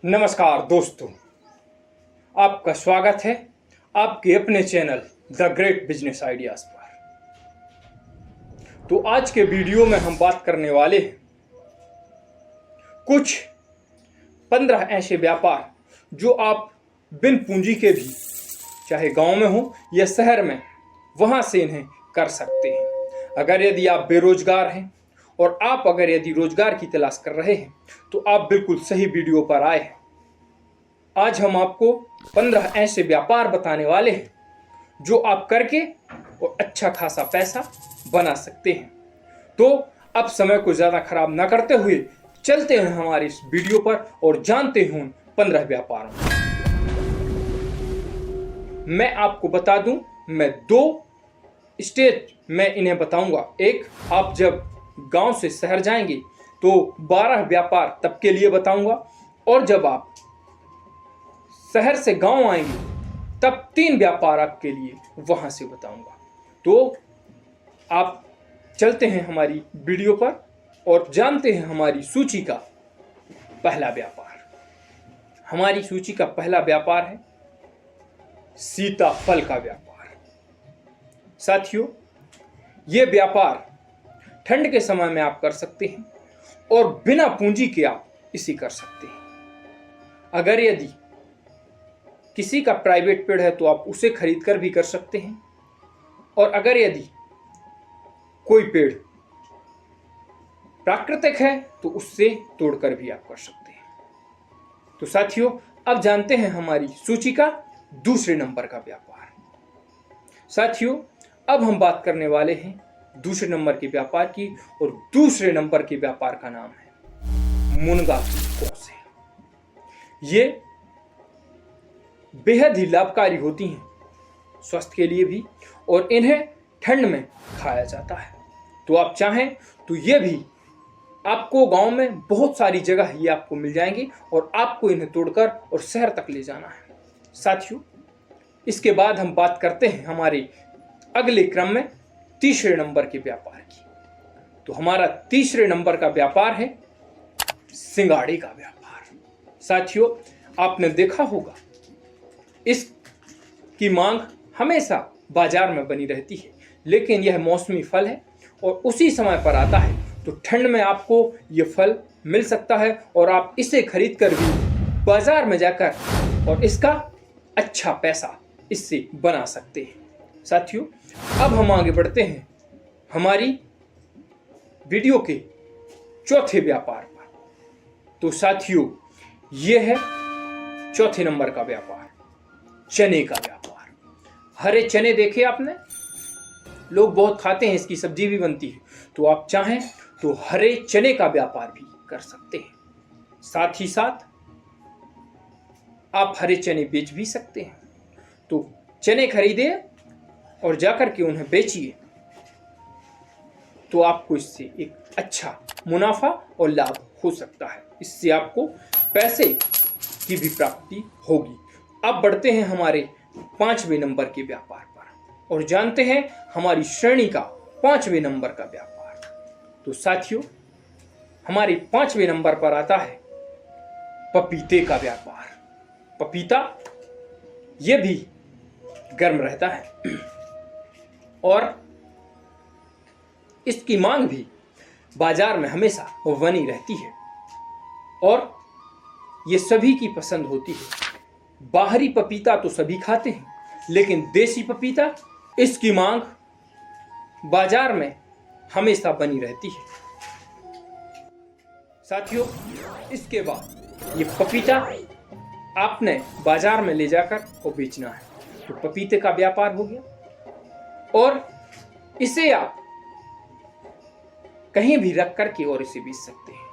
नमस्कार दोस्तों, आपका स्वागत है आपके अपने channel the great business ideas पर। तो आज के वीडियो में हम बात करने वाले हैं कुछ 15 ऐसे व्यापार जो आप बिन पूंजी के भी, चाहे गांव में हो या शहर में, वहां से इन्हें कर सकते हैं। अगर यदि आप बेरोजगार हैं और आप अगर यदि रोजगार की तलाश कर रहे हैं तो आप बिल्कुल सही वीडियो पर आए हैं। आज हम आपको 15 ऐसे व्यापार बताने वाले हैं जो आप करके और अच्छा खासा पैसा बना सकते हैं। तो अब समय को ज़्यादा खराब ना करते हुए चलते हैं हमारे इस वीडियो पर और जानते हैं उन 15 व्यापारों। मैं आपको बता दूं, मैं 2 स्टेज में इन्हें बताऊंगा। एक, आप जब गांव से शहर जाएंगे तो 12 व्यापार तब के लिए बताऊंगा, और जब आप शहर से गांव आएंगे तब 3 व्यापार आपके लिए वहां से बताऊंगा। तो आप चलते हैं हमारी वीडियो पर और जानते हैं हमारी सूची का पहला व्यापार। हमारी सूची का पहला व्यापार है सीताफल का व्यापार। साथियों, ये व्यापार ठंड के समय में आप कर सकते हैं और बिना पूंजी के आप इसे कर सकते हैं। अगर यदि किसी का प्राइवेट पेड़ है तो आप उसे खरीद कर भी कर सकते हैं, और अगर यदि कोई पेड़ प्राकृतिक है तो उससे तोड़कर भी आप कर सकते हैं। तो साथियों, अब जानते हैं हमारी सूची का दूसरे नंबर का व्यापार। साथियों, अब हम बात करने वाले हैं दूसरे नंबर के व्यापार की, और दूसरे नंबर के व्यापार का नाम है मुनगा की कोसें। ये बेहद ही लाभकारी होती हैं स्वास्थ्य के लिए भी, और इन्हें ठंड में खाया जाता है। तो आप चाहें तो ये भी आपको गांव में बहुत सारी जगह ये आपको मिल जाएंगे और आपको इन्हें तोड़कर और शहर तक ले जाना है। साथियों, इसके बाद हम बात करते हैं हमारे अगले क्रम में तीसरे नंबर के व्यापार की। तो हमारा तीसरे नंबर का व्यापार है सिंगाड़े का व्यापार। साथियों, आपने देखा होगा इसकी मांग हमेशा बाजार में बनी रहती है, लेकिन यह मौसमी फल है और उसी समय पर आता है। तो ठंड में आपको यह फल मिल सकता है और आप इसे खरीद कर भी बाजार में जाकर और इसका अच्छा पैसा इससे बना सकते हैं। साथियों, अब हम आगे बढ़ते हैं हमारी वीडियो के चौथे व्यापार पर। तो साथियों, यह है चौथे नंबर का व्यापार, चने का व्यापार। हरे चने देखे आपने, लोग बहुत खाते हैं, इसकी सब्जी भी बनती है। तो आप चाहें तो हरे चने का व्यापार भी कर सकते हैं। साथ ही साथ आप हरे चने बेच भी सकते हैं। तो चने खरीदे और जाकर के उन्हें बेचिए, तो आपको इससे एक अच्छा मुनाफा और लाभ हो सकता है। इससे आपको पैसे की भी प्राप्ति होगी। अब बढ़ते हैं हमारे 5वें नंबर के व्यापार पर और जानते हैं हमारी श्रेणी का 5वें नंबर का व्यापार। तो साथियों, हमारे 5वें नंबर पर आता है पपीते का व्यापार। पपीता यह भी गर्म रहता है और इसकी मांग भी बाजार में हमेशा बनी रहती है और ये सभी की पसंद होती है। बाहरी पपीता तो सभी खाते हैं, लेकिन देसी पपीता, इसकी मांग बाजार में हमेशा बनी रहती है। साथियों, इसके बाद ये पपीता आपने बाजार में ले जाकर और बेचना है। तो पपीते का व्यापार हो गया और इसे आप कहीं भी रख करके और इसे बेच सकते हैं।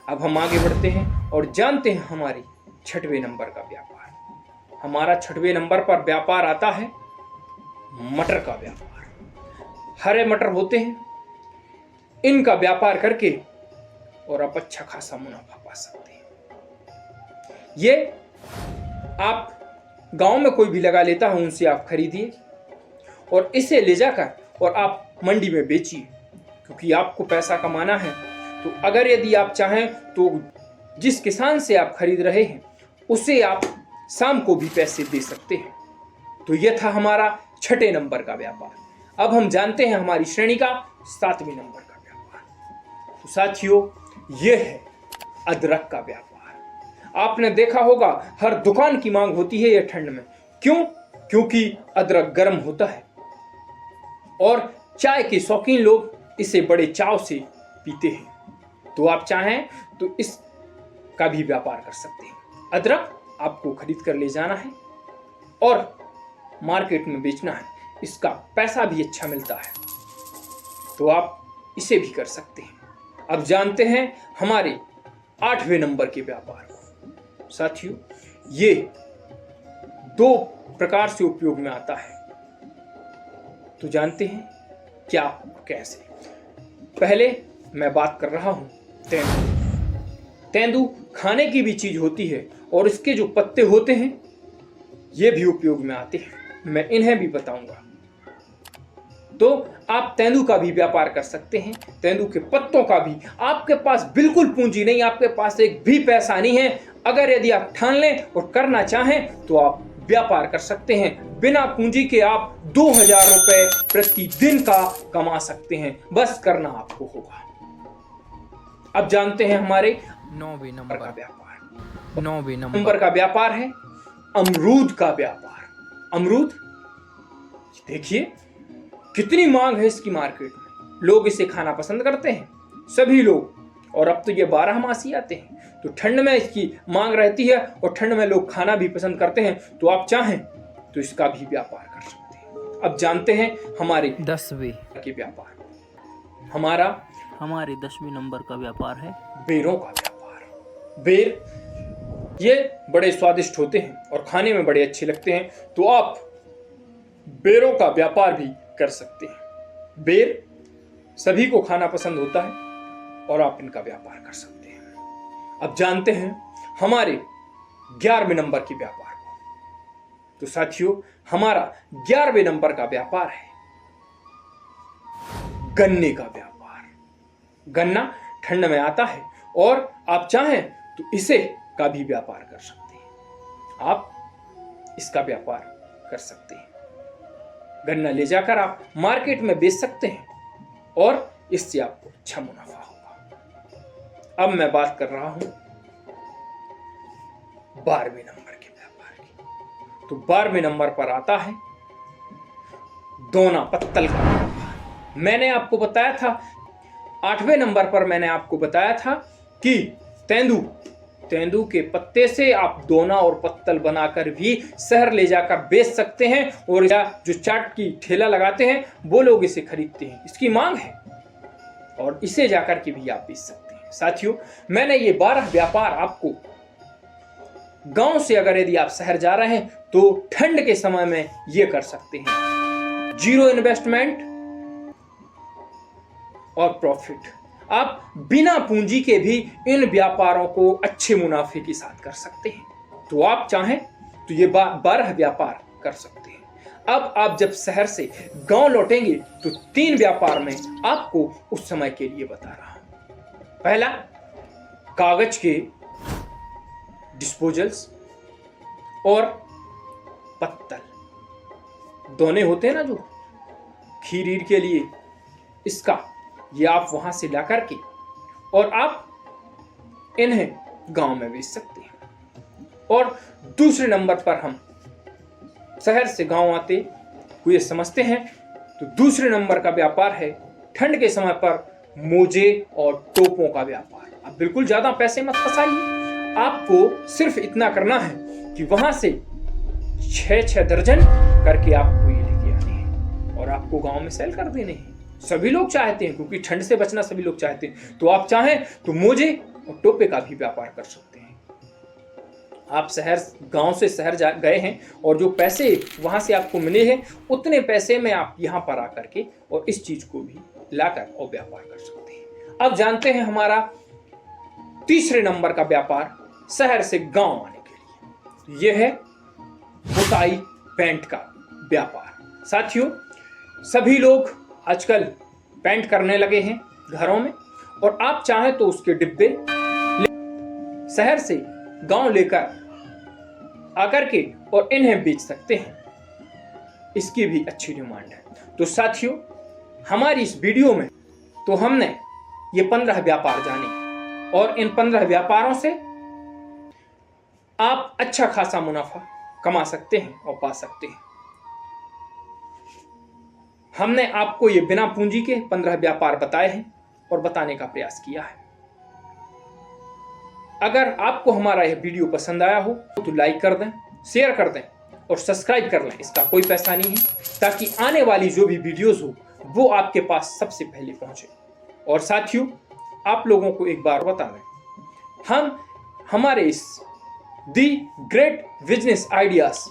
अब हम आगे बढ़ते हैं और जानते हैं हमारे 6वें नंबर का व्यापार। हमारा 6वें नंबर पर व्यापार आता है मटर का व्यापार। हरे मटर होते हैं, इनका व्यापार करके और आप अच्छा खासा मुनाफा पा सकते हैं। ये आप गांव में कोई भी लगा लेता है, उनसे आप खरीदिए और इसे ले जाकर और आप मंडी में बेचिए, क्योंकि आपको पैसा कमाना है। तो अगर यदि आप चाहें तो जिस किसान से आप खरीद रहे हैं उसे आप शाम को भी पैसे दे सकते हैं। तो यह था हमारा 6 नंबर का व्यापार। अब हम जानते हैं हमारी श्रेणी का 7वें नंबर का व्यापार। तो साथियों, यह है अदरक का व्यापार। आपने देखा होगा हर दुकान की मांग होती है यह ठंड में। क्यों? क्योंकि अदरक गर्म होता है और चाय के शौकीन लोग इसे बड़े चाव से पीते हैं। तो आप चाहें तो इसका भी व्यापार कर सकते हैं। अदरक आपको खरीद कर ले जाना है और मार्केट में बेचना है। इसका पैसा भी अच्छा मिलता है, तो आप इसे भी कर सकते हैं। अब जानते हैं हमारे 8वें नंबर के व्यापार को। साथियों, ये 2 प्रकार से उपयोग में आता है। तो जानते हैं क्या, कैसे? पहले मैं बात कर रहा हूं तेंदू। तेंदू खाने की भी चीज होती है और इसके जो पत्ते होते हैं ये भी उपयोग में आते हैं। मैं इन्हें भी बताऊंगा। तो आप तेंदू का भी व्यापार कर सकते हैं, तेंदू के पत्तों का भी। आपके पास बिल्कुल पूंजी नहीं, आपके पास एक भी पैसा नहीं है, अगर यदि आप ठान लें और करना चाहें तो आप व्यापार कर सकते हैं। बिना पूंजी के आप 2000 रुपए प्रतिदिन का कमा सकते हैं, बस करना आपको होगा। अब जानते हैं हमारे 9वें नंबर का नंबर व्यापार। 9वें नंबर का व्यापार है अमरूद का व्यापार। अमरूद देखिए कितनी मांग है इसकी मार्केट में, लोग इसे खाना पसंद करते हैं सभी लोग। और अब तो ये 12 मासी आते हैं, तो ठंड में इसकी मांग रहती है और ठंड में लोग खाना भी पसंद करते हैं। तो आप चाहें तो इसका भी व्यापार कर सकते हैं। अब जानते हैं हमारे 10वें के व्यापार। हमारे 10वें नंबर का व्यापार है बेरों का व्यापार। बेर ये बड़े स्वादिष्ट होते हैं और खाने में बड़े अच्छे लगते हैं, तो आप बेरों का व्यापार भी कर सकते हैं। बेर सभी को खाना पसंद होता है और आप इनका व्यापार कर सकते हैं। अब जानते हैं हमारे 11वें नंबर के व्यापार को। तो साथियों, हमारा 11वें नंबर का व्यापार है गन्ने का व्यापार। गन्ना ठंड में आता है और आप चाहें तो इसे का भी व्यापार कर सकते हैं। आप इसका व्यापार कर सकते हैं। गन्ना ले जाकर आप मार्केट में बेच सकते हैं और इससे आपको अच्छा मुनाफा होगा। अब मैं बात कर रहा हूं 12वें नंबर के व्यापार की। तो 12वें नंबर पर आता है दोना पत्तल का व्यापार। मैंने आपको बताया था 8वें नंबर पर मैंने आपको बताया था कि तेंदू के पत्ते से आप दोना और पत्तल बनाकर भी शहर ले जाकर बेच सकते हैं और जो चाट की ठेला लगाते हैं वो लोग इसे खरीदते हैं, इसकी मांग है और इसे जाकर के भी आप बेच सकते हैं। साथियों, मैंने ये 12 व्यापार आपको गांव से, अगर यदि आप शहर जा रहे हैं तो ठंड के समय में ये कर सकते हैं। 0 इन्वेस्टमेंट और प्रॉफिट। आप बिना पूंजी के भी इन व्यापारों को अच्छे मुनाफे के साथ कर सकते हैं। तो आप चाहें तो ये 12 व्यापार कर सकते हैं। अब आप जब शहर से गांव लौटेंगे तो 3 व्यापार में आपको उस समय के लिए बता रहा हूं। पहला, कागज के डिस्पोजल्स और पत्तल दोने होते हैं ना, जो खीर के लिए, इसका ये आप वहां से ला करके और आप इन्हें गांव में बेच सकते हैं। और दूसरे नंबर पर हम शहर से गांव आते हुए समझते हैं, तो दूसरे नंबर का व्यापार है ठंड के समय पर मोजे और टोपों का व्यापार। आप बिल्कुल ज्यादा पैसे मत फंसाइए, आपको सिर्फ इतना करना है कि वहां से 6-6 दर्जन करके आपको ये लेके आने हैं और आपको गांव में सेल कर देने हैं। सभी लोग चाहते हैं, क्योंकि ठंड से बचना सभी लोग चाहते हैं। तो आप चाहें तो मोजे और टोपे का भी व्यापार कर सकते हैं। आप गांव से शहर गए हैं और जो पैसे वहां से आपको मिले हैं उतने पैसे में आप यहां पर आकर के और इस चीज को भी लाकर और व्यापार कर सकते हैं। अब जानते हैं हमारा तीसरे नंबर का व्यापार शहर से गांव आने के लिए, यह है बुताई पेंट का व्यापार। साथियों, सभी लोग आजकल पेंट करने लगे हैं घरों में और आप चाहें तो उसके डिब्बे शहर से गांव लेकर आकर के और इन्हें बेच सकते हैं। इसकी भी अच्छी डिमांड है। तो साथियों, हमारी इस वीडियो में तो हमने ये 15 व्यापार जाने और इन 15 व्यापारों से आप अच्छा खासा मुनाफा कमा सकते हैं और पा सकते हैं। हमने आपको ये बिना पूंजी के 15 व्यापार बताए हैं और बताने का प्रयास किया है। अगर आपको हमारा यह वीडियो पसंद आया हो तो लाइक कर दें, शेयर कर दें और सब्सक्राइब कर लें। इसका कोई पैसा नहीं है, ताकि आने वाली जो भी वीडियोस हो वो आपके पास सबसे पहले पहुंचे। और साथियों, आप लोगों को एक बार बता दें, हम हमारे इस दी ग्रेट बिजनेस आइडियाज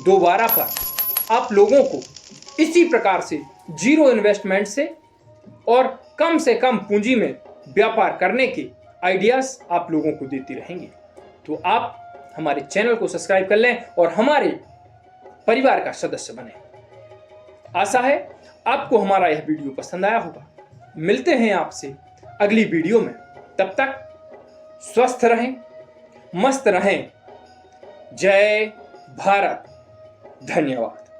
दोबारा पर आप लोगों को इसी प्रकार से जीरो इन्वेस्टमेंट से और कम से कम पूंजी में व्यापार करने के आइडियाज आप लोगों को देती रहेंगे। तो आप हमारे चैनल को सब्सक्राइब कर लें और हमारे परिवार का सदस्य बने। आशा है आपको हमारा यह वीडियो पसंद आया होगा। मिलते हैं आपसे अगली वीडियो में। तब तक स्वस्थ रहें, मस्त रहें। जय भारत। धन्यवाद।